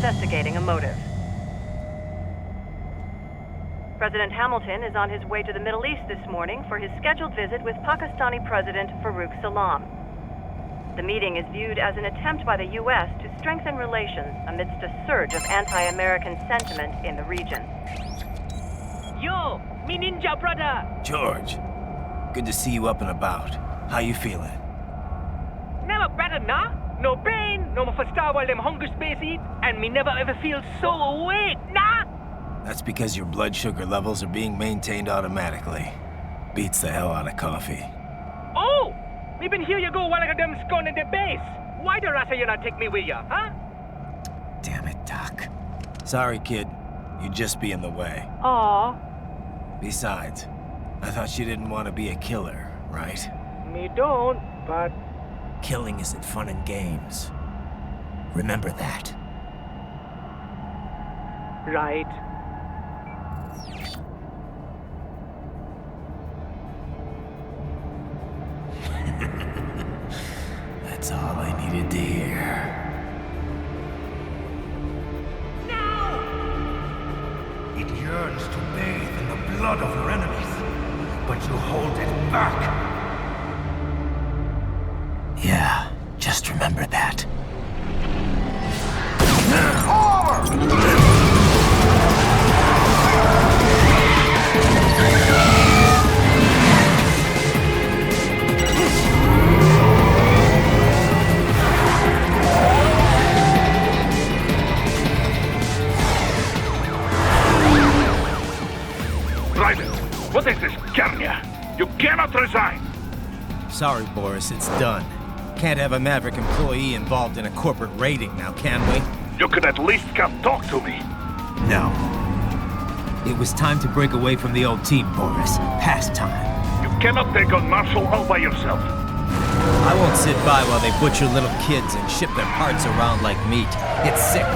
investigating a motive. President Hamilton is on his way to the Middle East this morning for his scheduled visit with Pakistani President Farooq Salam. The meeting is viewed as an attempt by the U.S. to strengthen relations amidst a surge of anti-American sentiment in the region. Yo, me ninja brother! George, good to see you up and about. How you feeling? Never better, nah? No pain, no more for star while them hunger space eat, and me never ever feel so awake, nah? That's because your blood sugar levels are being maintained automatically. Beats the hell out of coffee. Oh! Me been here you go while I got them scone in the base. Why the rasta you not take me with ya, huh? Damn it, Doc. Sorry, kid. You'd just be in the way. Aw. Besides, I thought you didn't want to be a killer, right? Me don't, but... Killing isn't fun and games. Remember that. Right. That's all I needed to hear. No! It yearns to bathe in the blood of your enemies, but you hold it back. Yeah, just remember that. Raiden, what is this, Kenya? You cannot resign! Sorry, Boris, it's done. Can't have a Maverick employee involved in a corporate raiding now, can we? You could at least come talk to me. No. It was time to break away from the old team, Boris. Past time. You cannot take on Marshal all by yourself. I won't sit by while they butcher little kids and ship their parts around like meat. It's sick.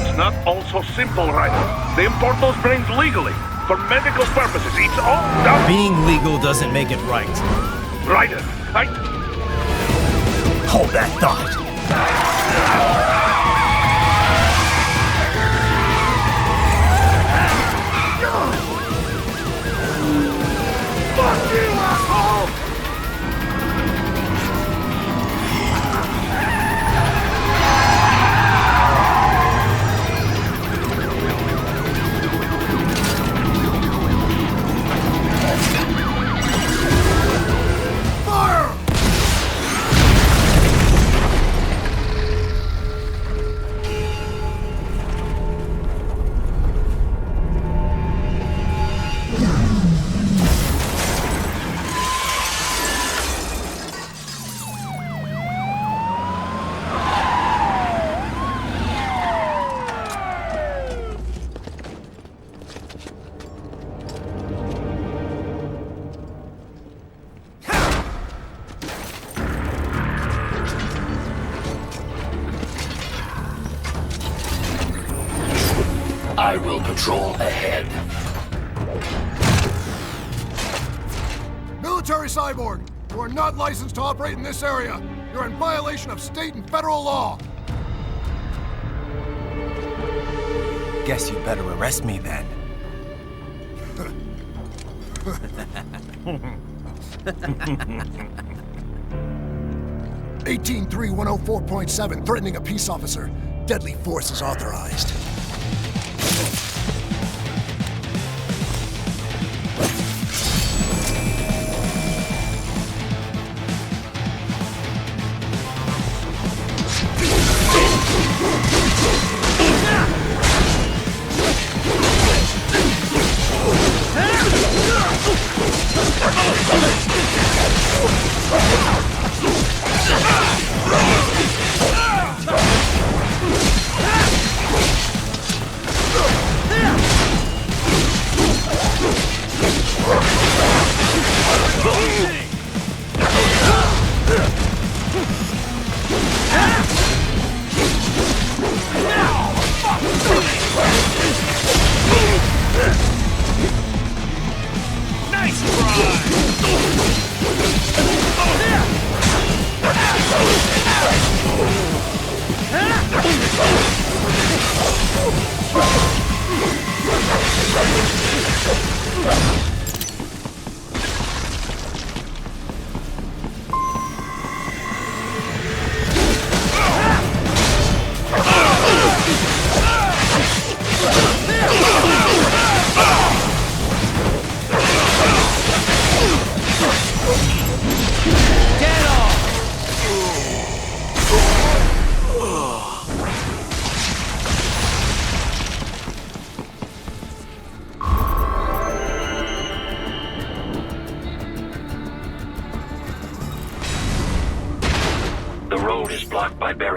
It's not all so simple, Raiden. They import those brains legally. For medical purposes, it's all done. Being legal doesn't make it right. Raiden, Hold that thought. Fuck you, asshole! I will patrol ahead. Military cyborg! You are not licensed to operate in this area. You're in violation of state and federal law. Guess you better arrest me then. 183104.7, threatening a peace officer. Deadly force is authorized.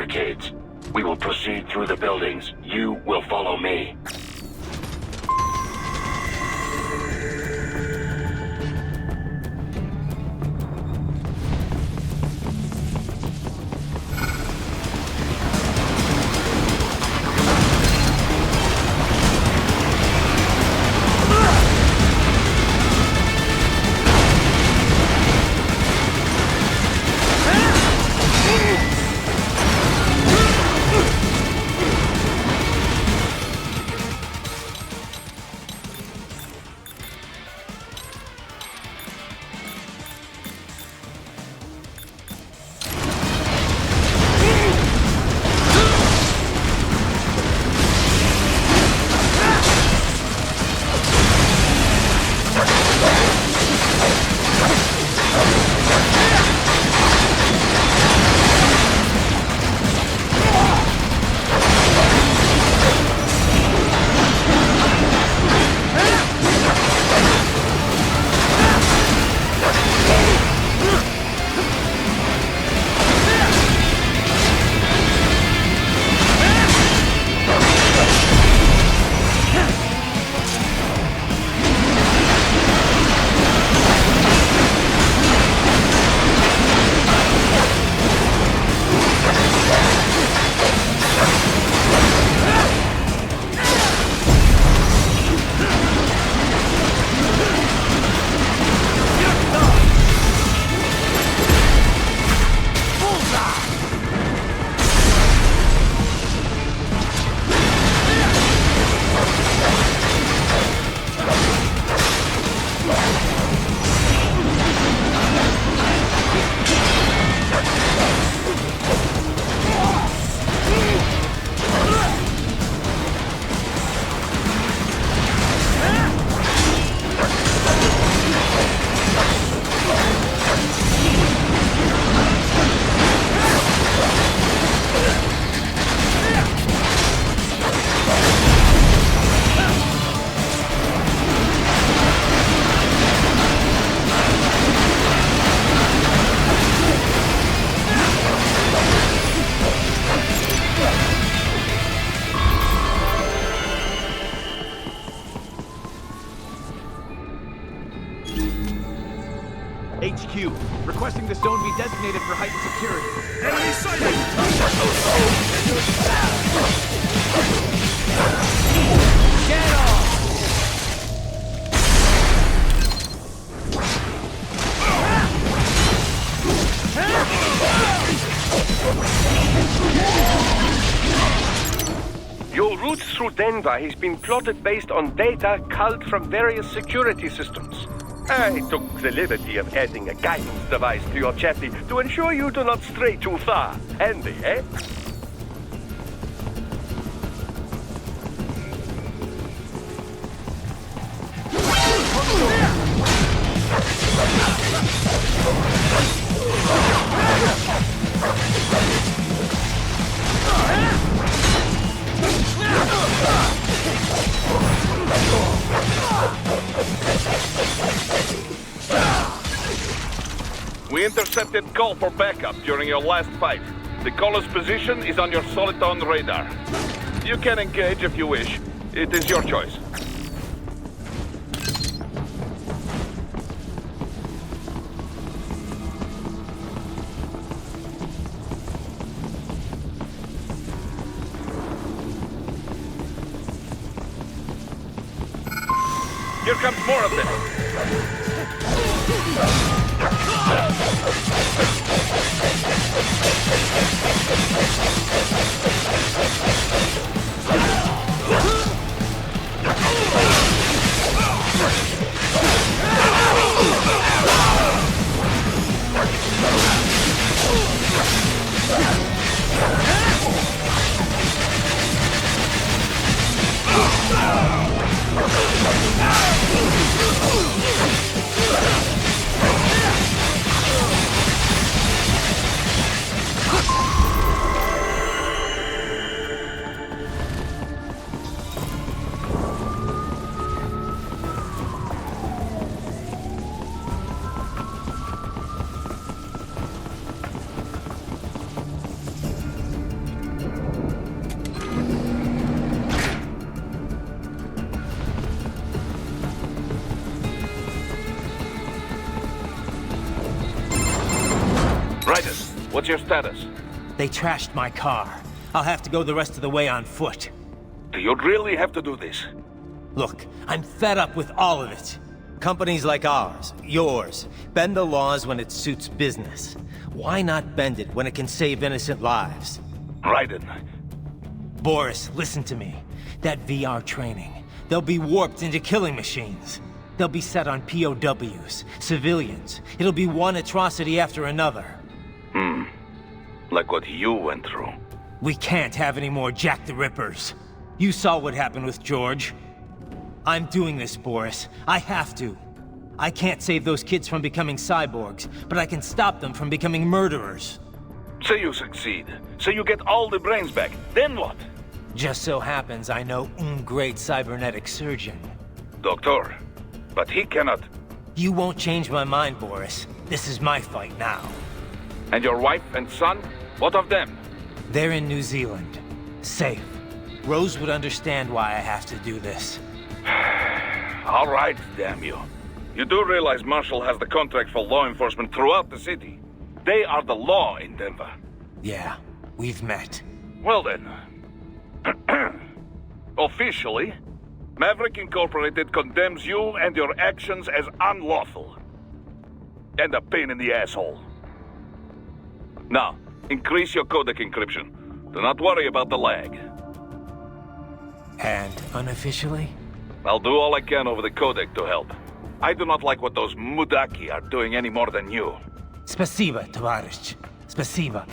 barricades. We will proceed through the buildings. You will follow me. HQ, requesting the zone be designated for heightened security. Enemy sighted! Get off! Your route through Denver has been plotted based on data culled from various security systems. I took the liberty of adding a guidance device to your chassis to ensure you do not stray too far. Handy, eh? We intercepted call for backup during your last fight. The caller's position is on your Soliton radar. You can engage if you wish. It is your choice. Here comes more of them. What's your status? They trashed my car. I'll have to go the rest of the way on foot. Do you really have to do this? Look, I'm fed up with all of it. Companies like ours, yours, bend the laws when it suits business. Why not bend it when it can save innocent lives? Raiden. Boris, listen to me. That VR training, they'll be warped into killing machines. They'll be set on POWs, civilians. It'll be one atrocity after another. Like what you went through. We can't have any more Jack the Rippers. You saw what happened with George. I'm doing this, Boris. I have to. I can't save those kids from becoming cyborgs, but I can stop them from becoming murderers. Say you succeed. Say you get all the brains back. Then what? Just so happens I know great cybernetic surgeon. Doctor. But he cannot. You won't change my mind, Boris. This is my fight now. And your wife and son? What of them? They're in New Zealand. Safe. Rose would understand why I have to do this. All right, damn you. You do realize Marshall has the contract for law enforcement throughout the city. They are the law in Denver. Yeah, we've met. Well then. Officially, Maverick Incorporated condemns you and your actions as unlawful. And a pain in the asshole. Now, increase your codec encryption. Do not worry about the lag. And unofficially? I'll do all I can over the codec to help. I do not like what those Mudaki are doing any more than you. Спасибо, товарищ. Спасибо.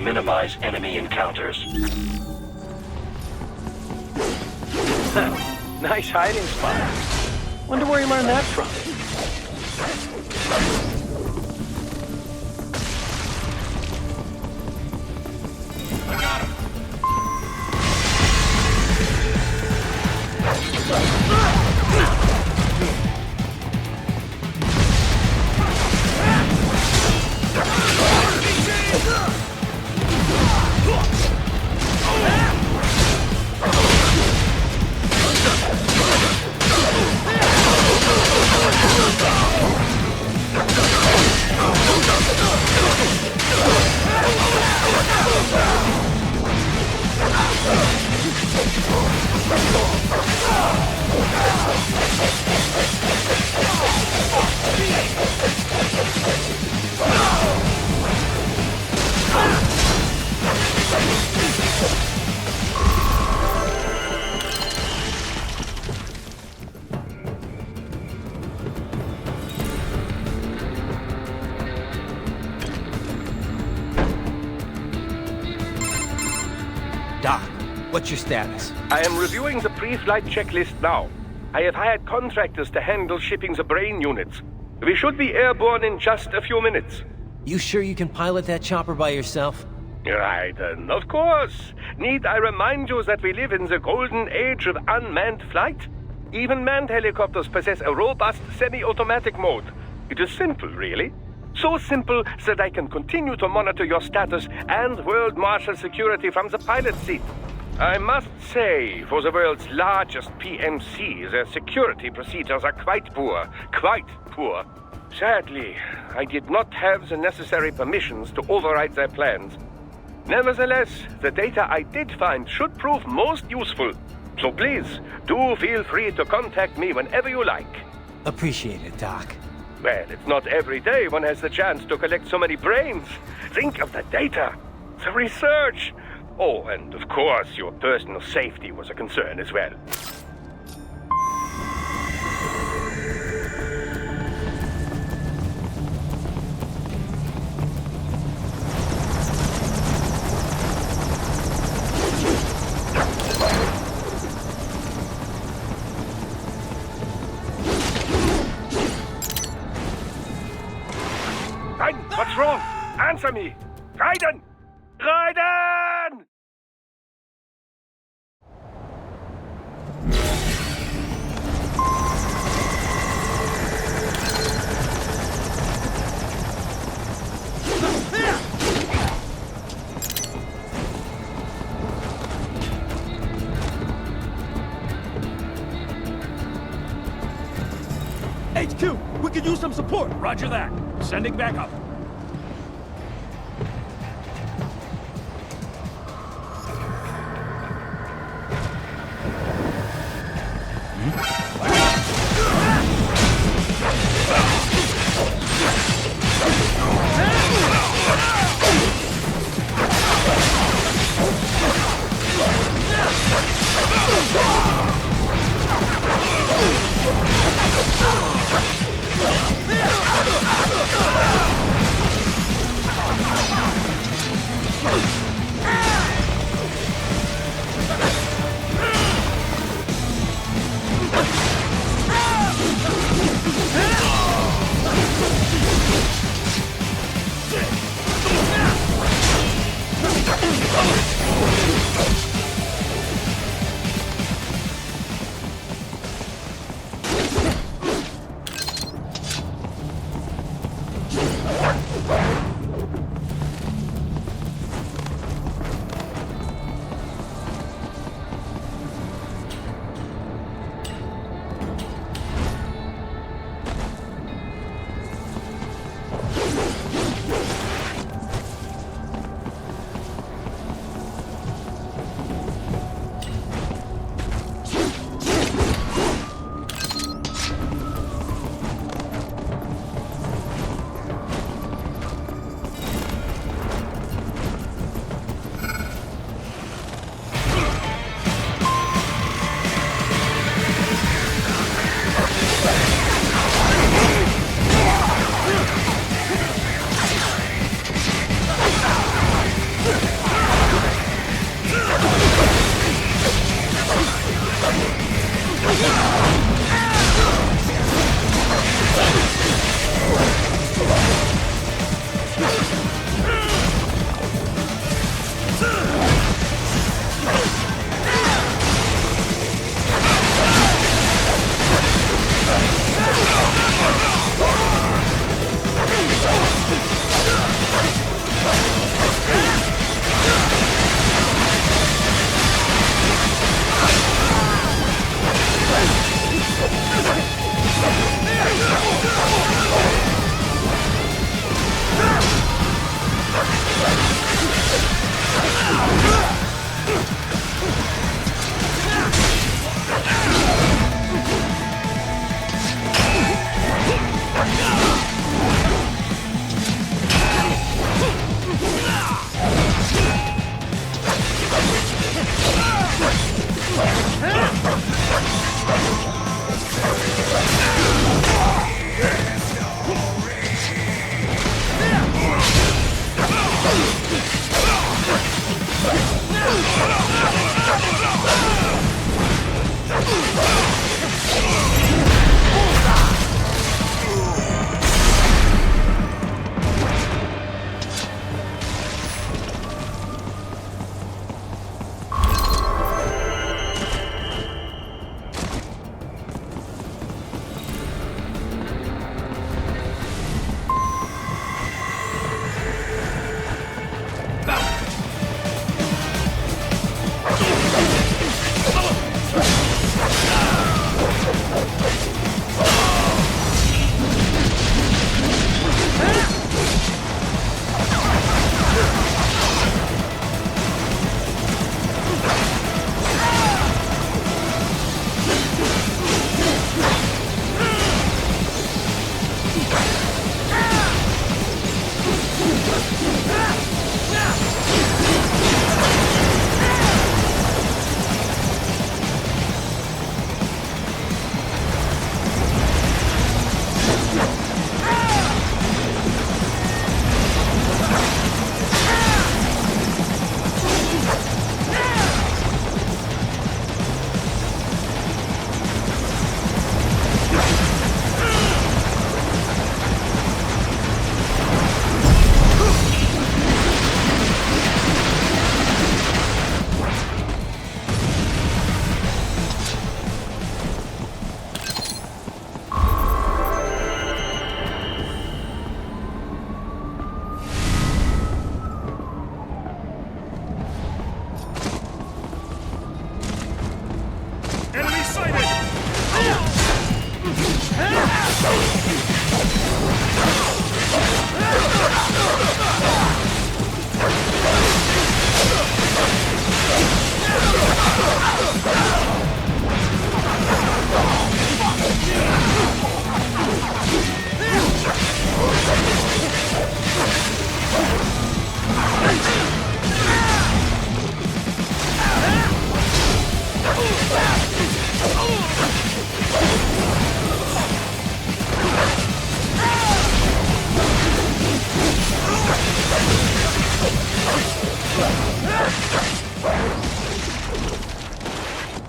Minimize enemy encounters. Nice hiding spot. Wonder where you learned that from. I got him. What's your status? I am reviewing the pre-flight checklist now. I have hired contractors to handle shipping the brain units. We should be airborne in just a few minutes. You sure you can pilot that chopper by yourself? Raiden, of course. Need I remind you that we live in the golden age of unmanned flight? Even manned helicopters possess a robust semi-automatic mode. It is simple, really. So simple that I can continue to monitor your status and World Marshal security from the pilot seat. I must say, for the world's largest PMC, their security procedures are quite poor. Quite poor. Sadly, I did not have the necessary permissions to override their plans. Nevertheless, the data I did find should prove most useful. So please, do feel free to contact me whenever you like. Appreciate it, Doc. Well, it's not every day one has the chance to collect so many brains. Think of the data, the research. Oh, and of course, your personal safety was a concern as well. Raiden, what's wrong? Answer me! Raiden! Raiden! HQ, we could use some support. Roger that. Sending back up.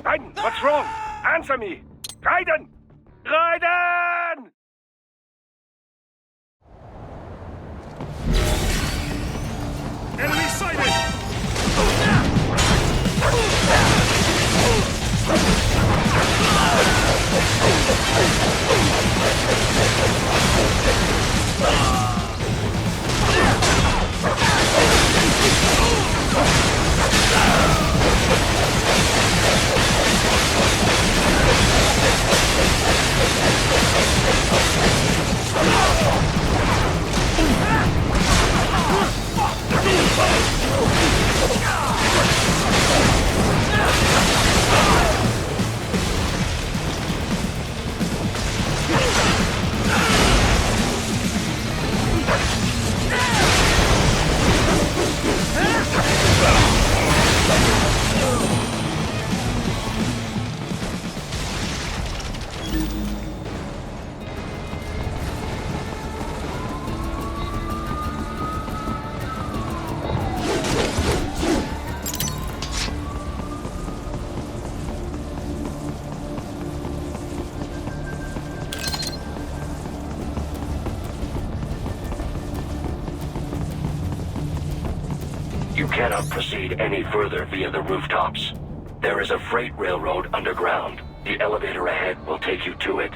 Raiden, what's wrong? Answer me! Raiden! Raiden! Enemy sighted! You cannot proceed any further via the rooftops. There is a freight railroad underground. The elevator ahead will take you to it.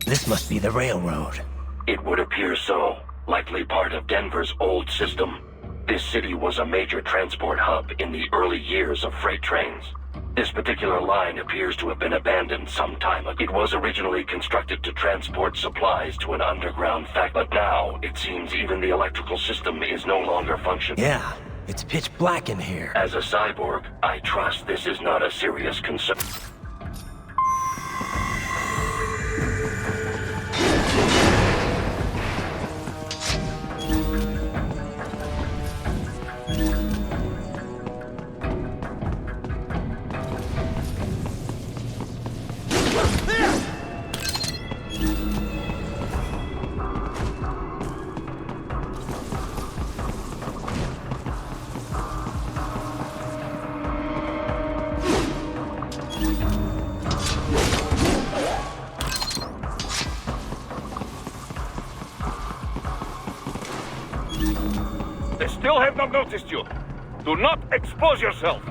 This must be the railroad. It would appear so. Likely part of Denver's old system. This city was a major transport hub in the early years of freight trains. This particular line appears to have been abandoned some time ago. It was originally constructed to transport supplies to an underground factory, but now it seems even the electrical system is no longer functioning. Yeah, it's pitch black in here. As a cyborg, I trust this is not a serious concern. They still have not noticed you. Do not expose yourself.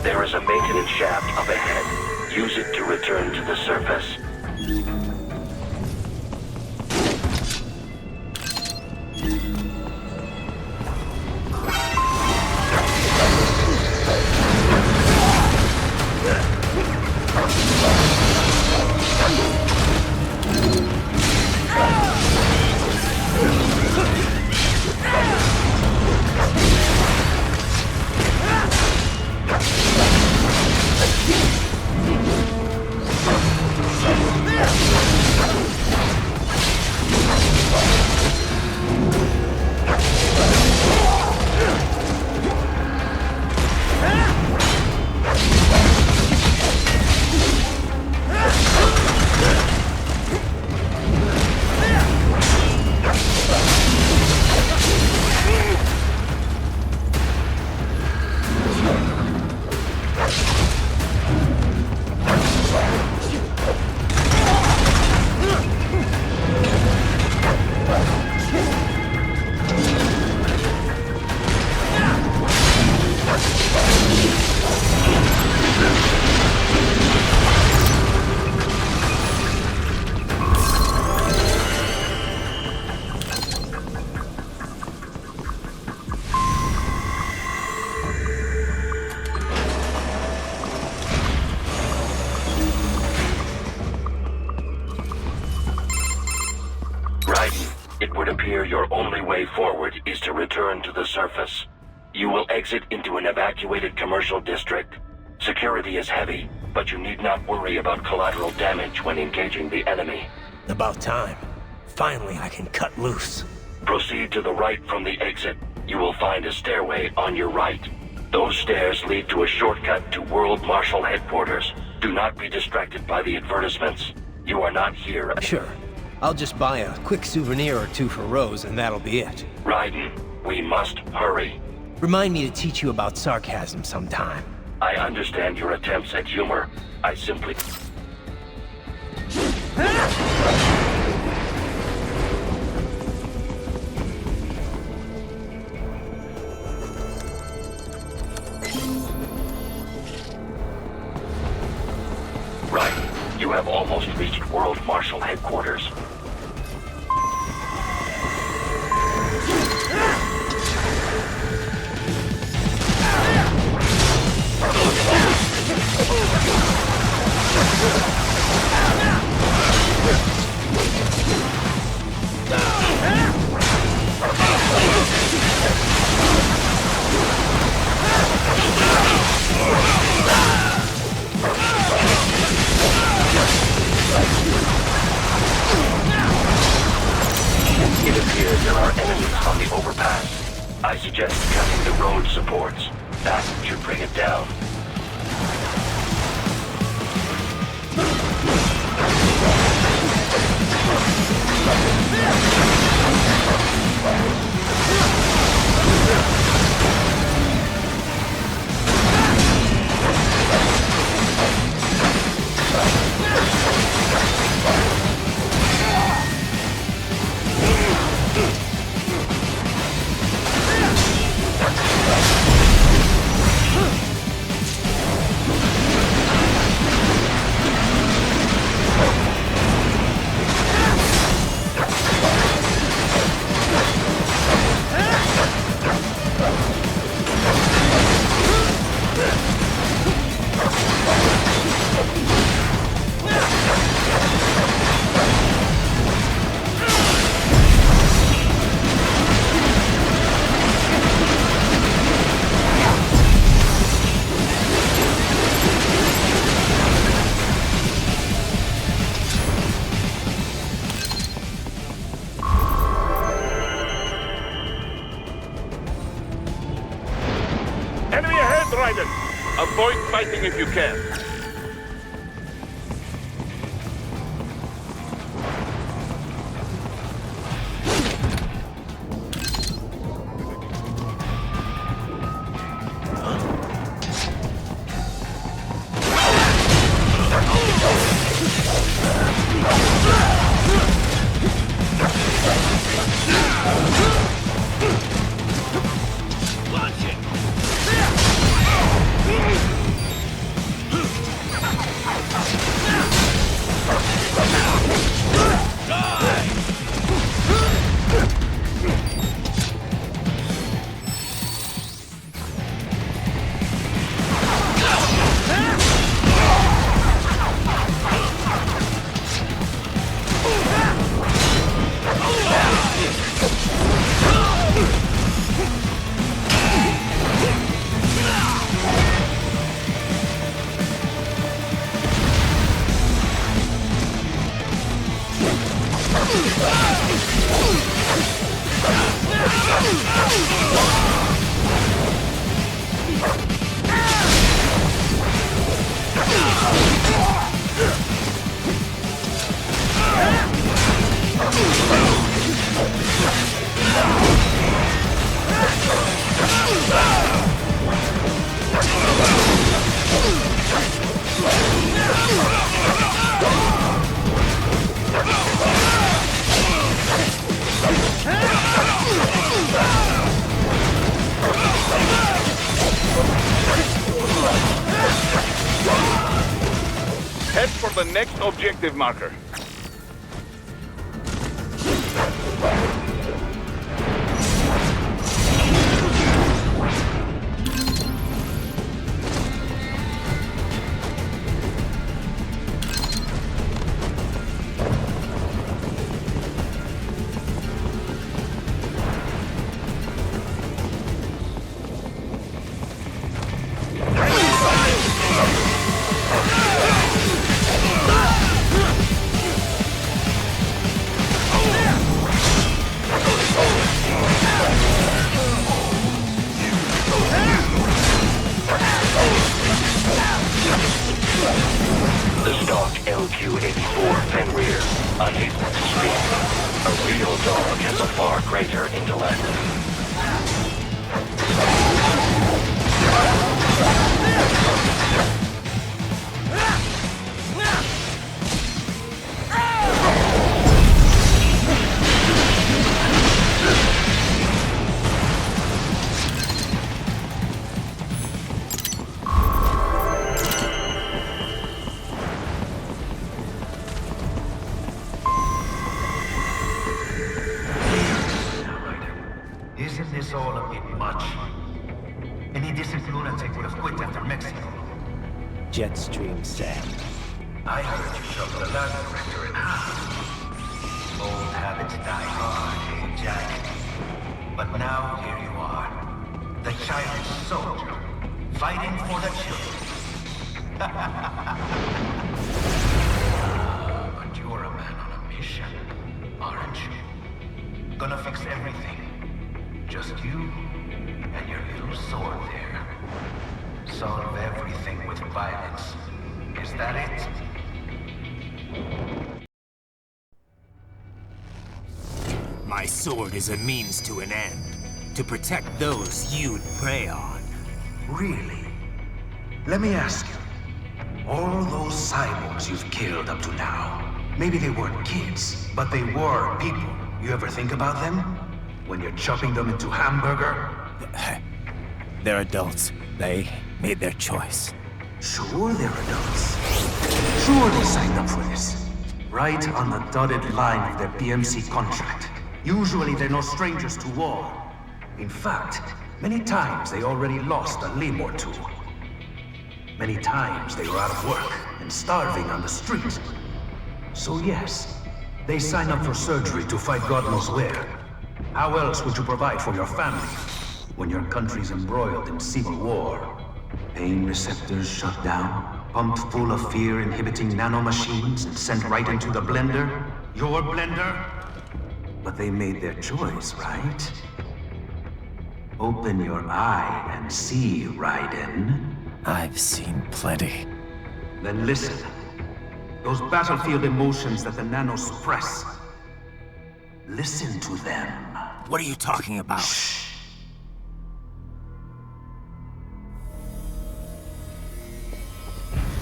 There is a maintenance shaft up ahead. Use it to return to the surface. It would appear your only way forward is to return to the surface. You will exit into an evacuated commercial district. Security is heavy, but you need not worry about collateral damage when engaging the enemy. About time. Finally, I can cut loose. Proceed to the right from the exit. You will find a stairway on your right. Those stairs lead to a shortcut to World Marshal headquarters. Do not be distracted by the advertisements. You are not here. Sure. I'll just buy a quick souvenir or two for Rose, and that'll be it. Raiden, we must hurry. Remind me to teach you about sarcasm sometime. I understand your attempts at humor. I simply... Raiden, you have almost reached World Marshal headquarters. I suggest cutting the road supports. That should bring it down. Enemy ahead, Raiden! Avoid fighting if you can. Head for the next objective marker. Isn't this all a bit much? Any decent lunatic would have quit after Mexico. Jetstream, Sam. I heard you shoved the land director in half. Old habits die hard, Jack. But now here you are. The childish soldier, fighting for the children. But you're a man on a mission, aren't you? Gonna fix everything. Just you and your little sword there. Solve everything with violence. Is that it? My sword is a means to an end. To protect those you'd prey on. Really? Let me ask you. All those cyborgs you've killed up to now, maybe they weren't kids, but they were people. You ever think about them? When you're chopping them into hamburger? They're adults. They made their choice. Sure they're adults. Sure they signed up for this. Right on the dotted line of their BMC contract. Usually they're no strangers to war. In fact, many times they already lost a limb or two. Many times they were out of work and starving on the street. So yes, they sign up for surgery to fight God knows where. How else would you provide for your family when your country's embroiled in civil war? Pain receptors shut down, pumped full of fear-inhibiting nanomachines and sent right into the blender? Your blender? But they made their choice, right? Open your eye and see, Raiden. I've seen plenty. Then listen. Those battlefield emotions that the nanos suppress. Listen to them. What are you talking about? Shh.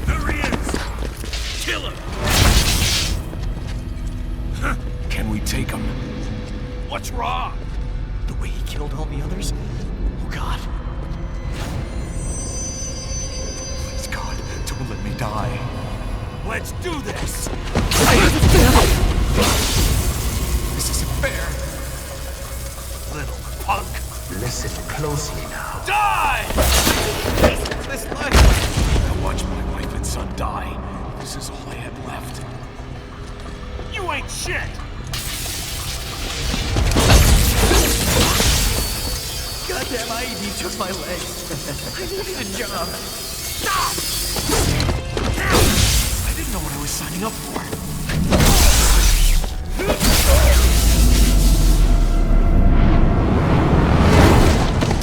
There he is! Kill him! Can we take him? What's wrong? The way he killed all the others? Oh God. Please God, don't let me die. Let's do this! This isn't fair. Little punk! Listen closely now. Die! This life. I watched my wife and son die. This is all I had left. You ain't shit! Goddamn IED took my legs. I needed a job. Stop! I didn't know what I was signing up for.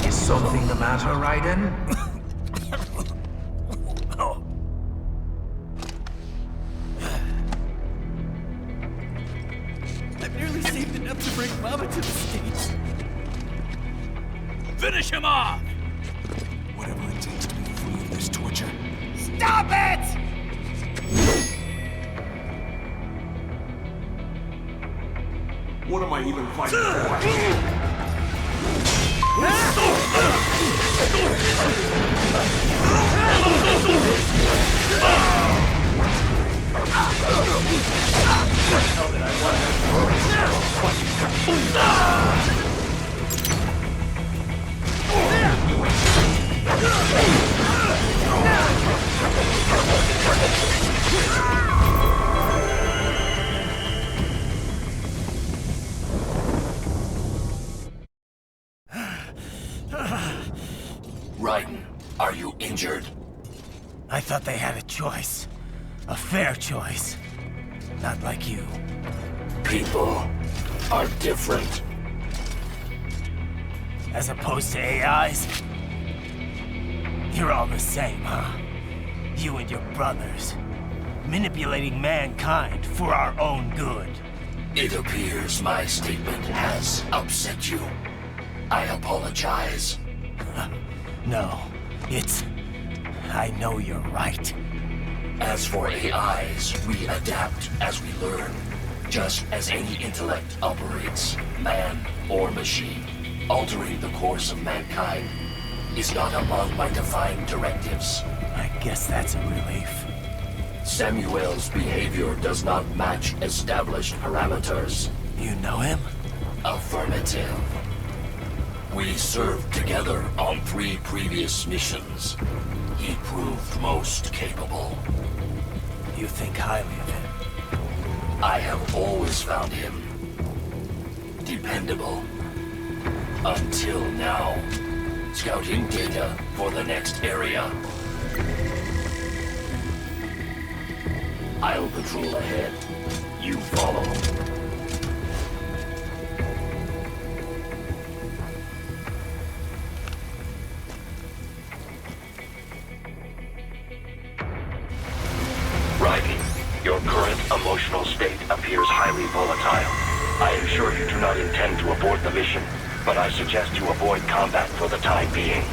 Is something the matter, Raiden? I've nearly saved enough to bring Mama to the States. Finish him off! Whatever it takes to be free of this torture. Stop it! What am I even fighting for? Raiden, are you injured? I thought they had a choice. A fair choice. Not like you. People are different. As opposed to AIs? You're all the same, huh? You and your brothers. Manipulating mankind for our own good. It appears my statement has upset you. I apologize. No, it's... I know you're right. As for AIs, we adapt as we learn. Just as any intellect operates, man or machine. Altering the course of mankind is not among my defined directives. I guess that's a relief. Samuel's behavior does not match established parameters. You know him? Affirmative. We served together on 3 previous missions. He proved most capable. You think highly of him? I have always found him dependable. Until now. Scouting data for the next area. I'll patrol ahead. You follow. Raiden, your current emotional state appears highly volatile. I am sure you do not intend to abort the mission, but I suggest you avoid combat for the time being.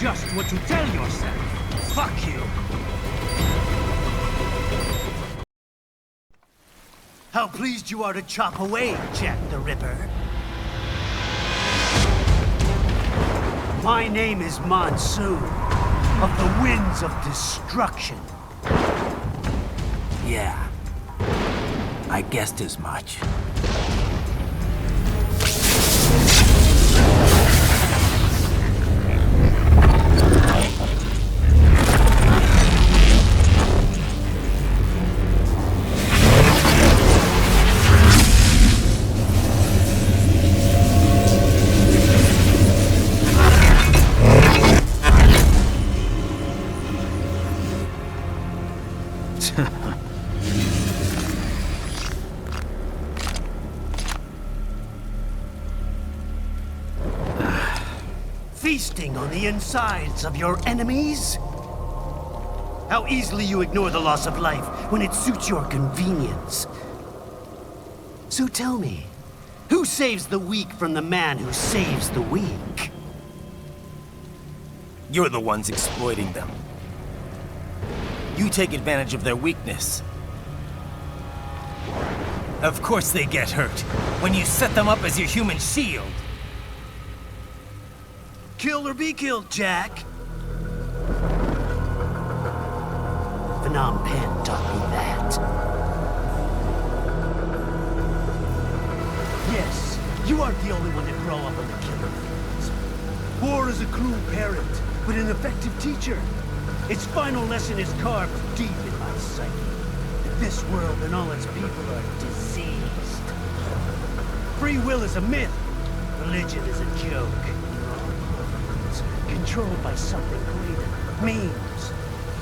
Just what you tell yourself. Fuck you. How pleased you are to chop away, Jack the Ripper. My name is Monsoon, of the Winds of Destruction. Yeah, I guessed as much. Feasting on the insides of your enemies? How easily you ignore the loss of life when it suits your convenience. So tell me, who saves the weak from the man who saves the weak? You're the ones exploiting them. You take advantage of their weakness. Of course they get hurt when you set them up as your human shield. Kill or be killed, Jack. Phnom Penh taught me that. Yes, you aren't the only one to grow up on the killer fields. War is a cruel parent, but an effective teacher. Its final lesson is carved deep in my psyche. This world and all its people are diseased. Free will is a myth. Religion is a joke. Controlled by something greater. Memes.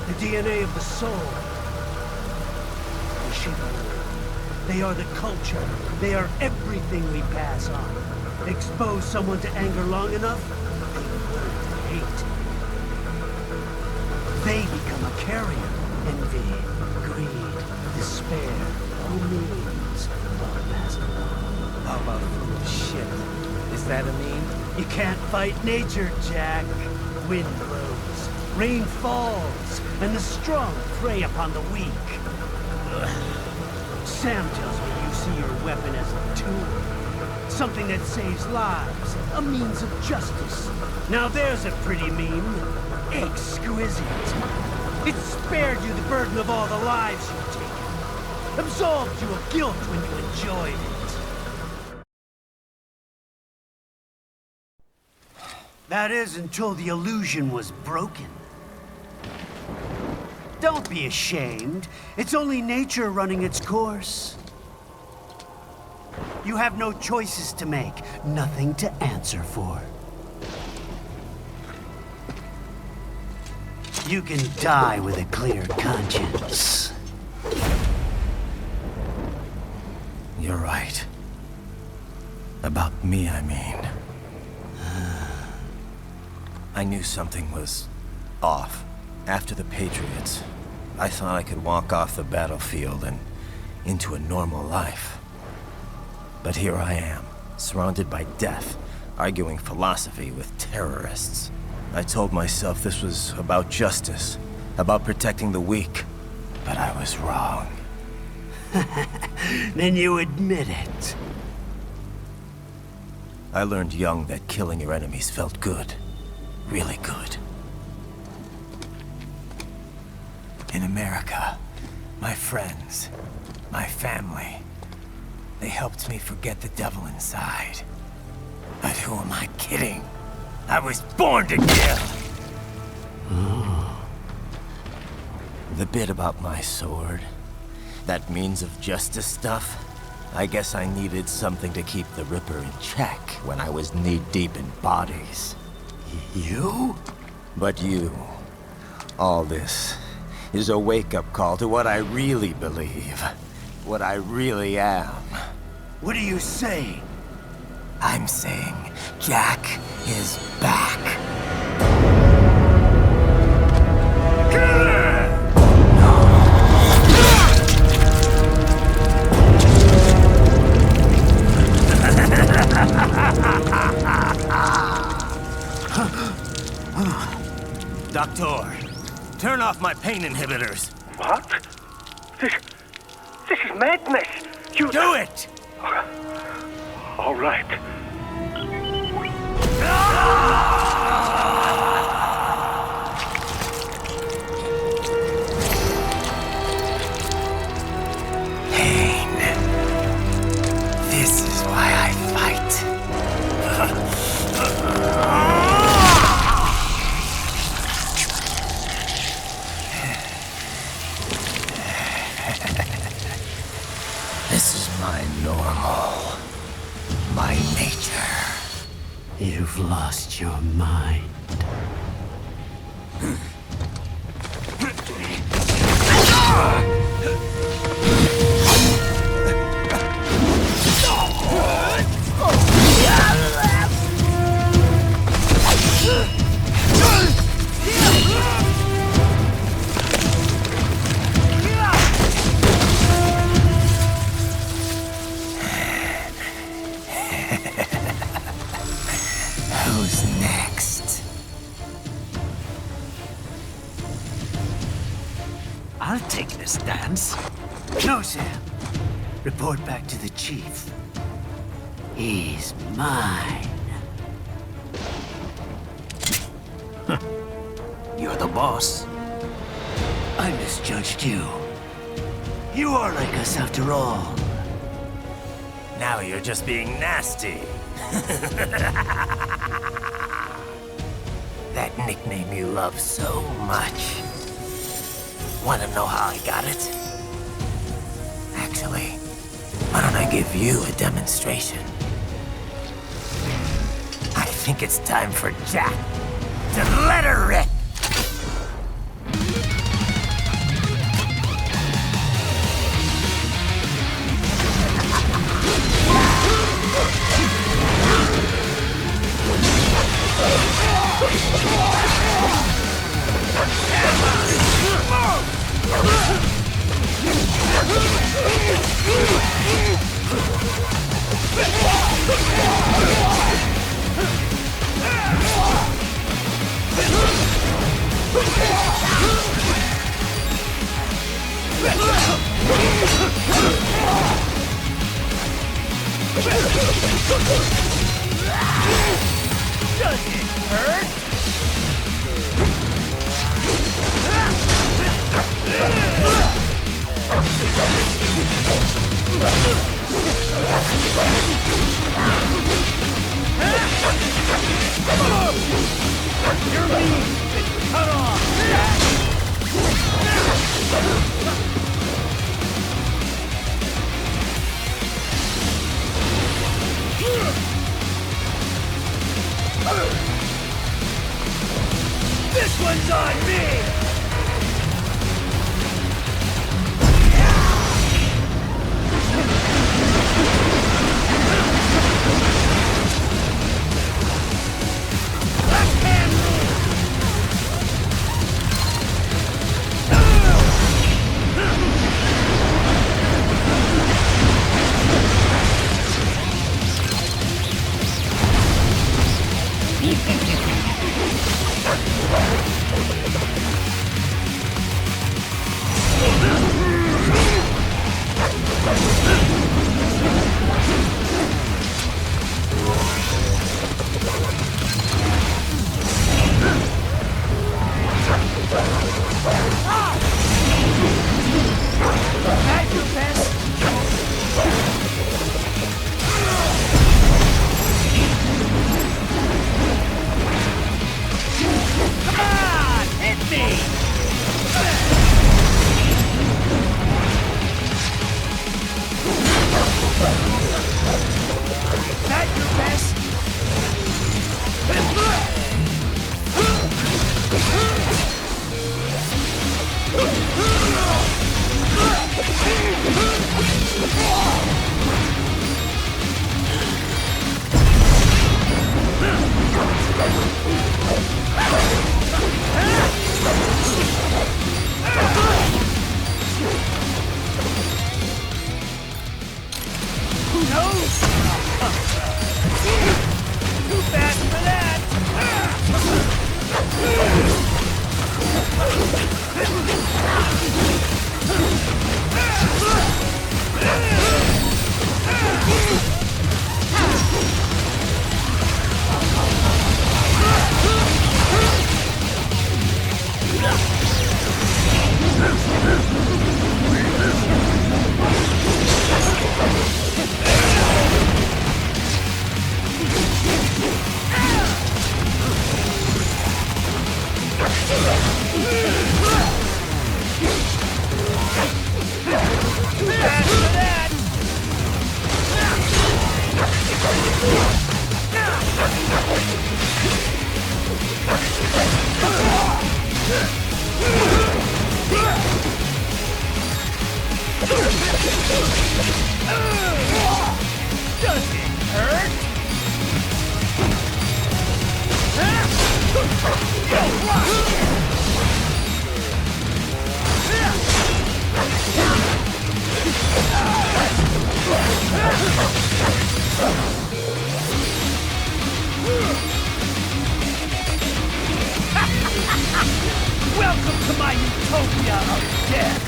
The DNA of the soul. They shape our world. They are the culture. They are everything we pass on. Expose someone to anger long enough, they learn to hate. They become a carrier. Envy, greed, despair, all means while passing on. How about full of shit? Is that a meme? You can't fight nature, Jack. Wind blows, Rain falls, and the strong prey upon the weak. Sam tells me you see your weapon as a tool. Something that saves lives, a means of justice. Now there's a pretty meme. Exquisite. It spared you the burden of all the lives you've taken. Absolved you of guilt when you enjoyed it. That is until the illusion was broken. Don't be ashamed. It's only nature running its course. You have no choices to make, nothing to answer for. You can die with a clear conscience. You're right. About me, I mean. I knew something was off. After the Patriots, I thought I could walk off the battlefield and into a normal life. But here I am, surrounded by death, arguing philosophy with terrorists. I told myself this was about justice, about protecting the weak. But I was wrong. Then you admit it. I learned young that killing your enemies felt good. Really good. In America, my friends, my family, they helped me forget the devil inside. But who am I kidding? I was born to kill! The bit about my sword, that means of justice stuff, I guess I needed something to keep the Ripper in check when I was knee-deep in bodies. You? But you, all this, is a wake-up call to what I really believe. What I really am. What are you saying? I'm saying Jack is back. Doctor, turn off my pain inhibitors. What? This is madness. You do it! All right. Pain. This is why I fight. This is my normal. My nature. You've lost your mind. Who's next? I'll take this dance. No, Sam. Report back to the chief. He's mine. You're the boss. I misjudged you. You are like us after all. Now you're just being nasty. That nickname you love so much. Want to know how I got it? Actually, why don't I give you a demonstration? I think it's time for Jack to let her rip. At your best. Come on, hit me! At your best. Who knows? Too fast for that! Does it hurt? Welcome to my utopia of death!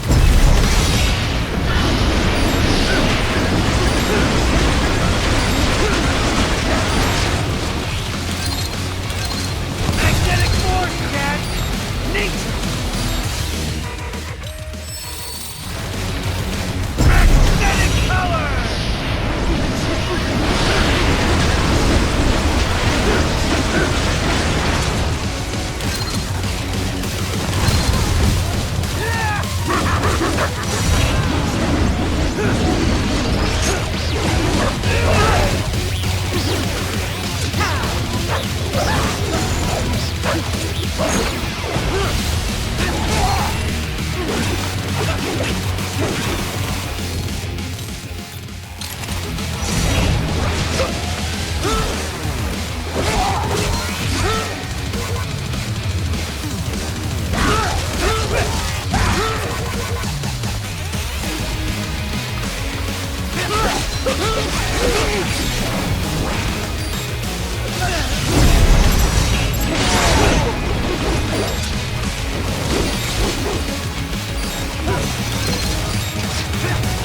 Magnetic force, Cat! Nature! Magnetic power!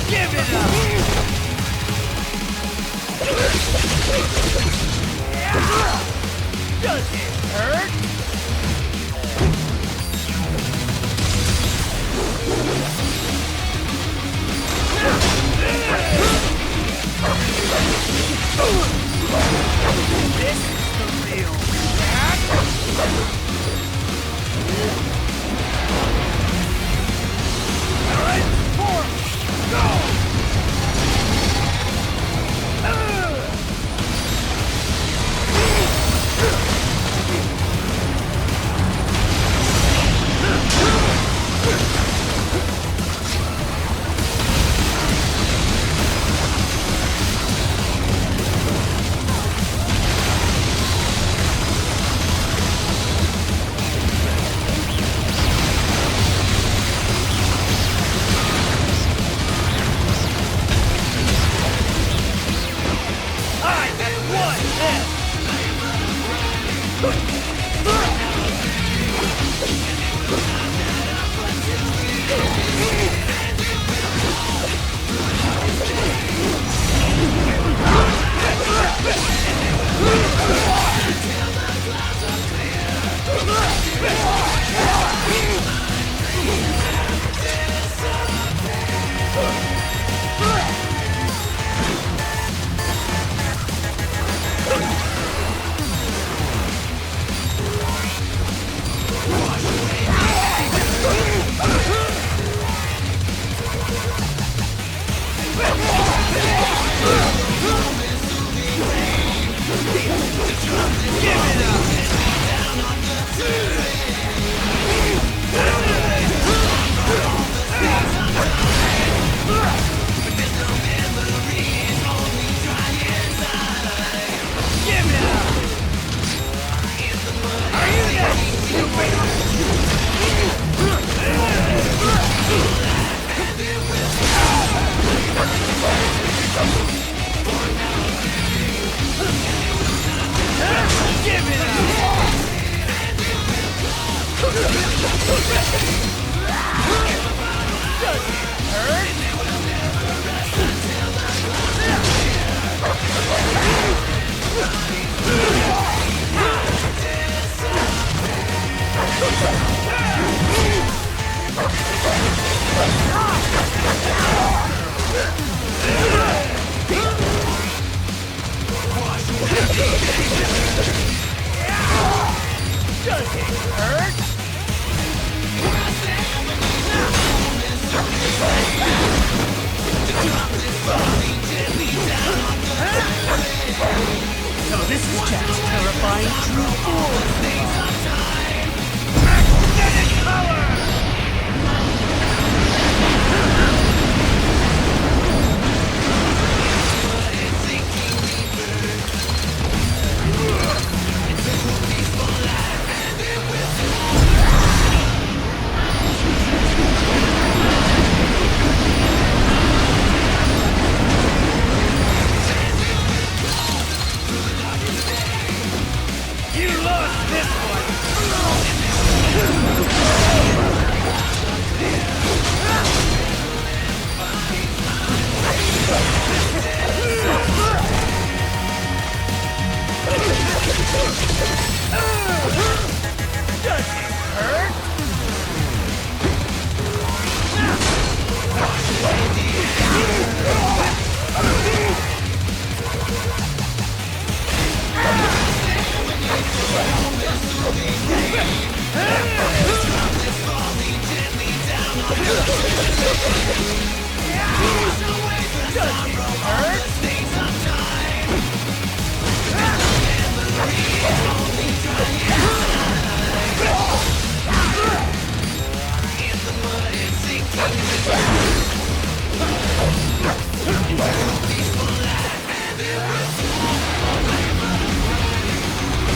Give it up! Does it hurt? This is the real cat. Alright, form, go!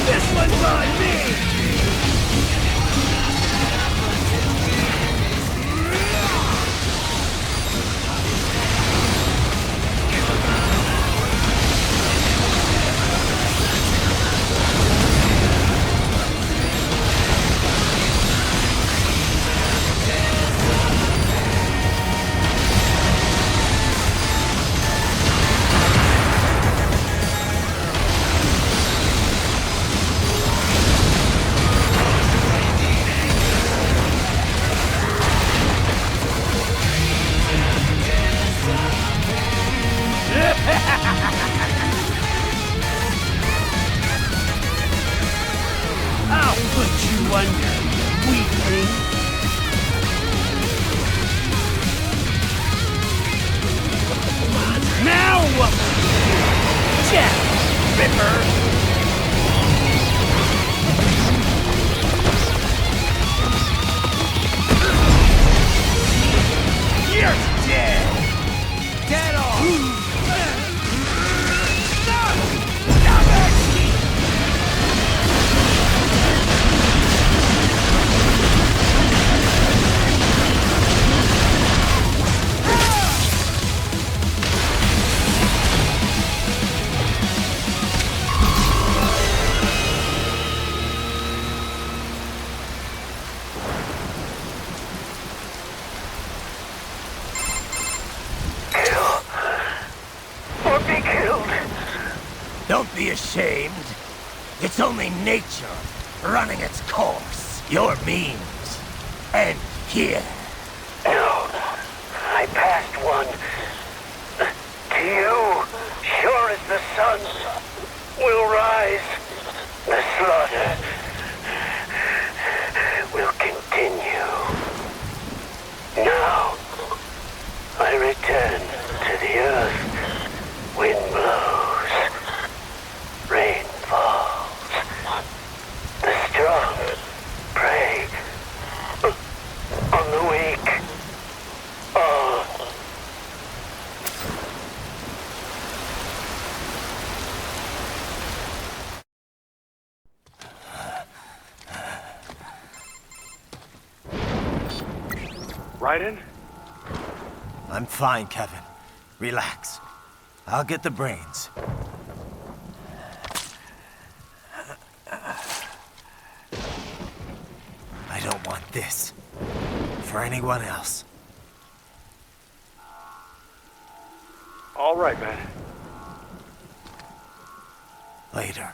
This one's on me! I'll put you under, weakling. Now what will you do, Jack Ripper? You're dead! Dead on! Don't be ashamed. It's only nature running its course. Your means end here. No, I passed one. To you, sure as the sun will rise, the slaughter will continue. Now, I return to the earth. Wind blows. Rain falls. The strong prey on the weak. All. Raiden? I'm fine, Kevin. Relax. I'll get the brains. I don't want this for anyone else. All right, man. Later.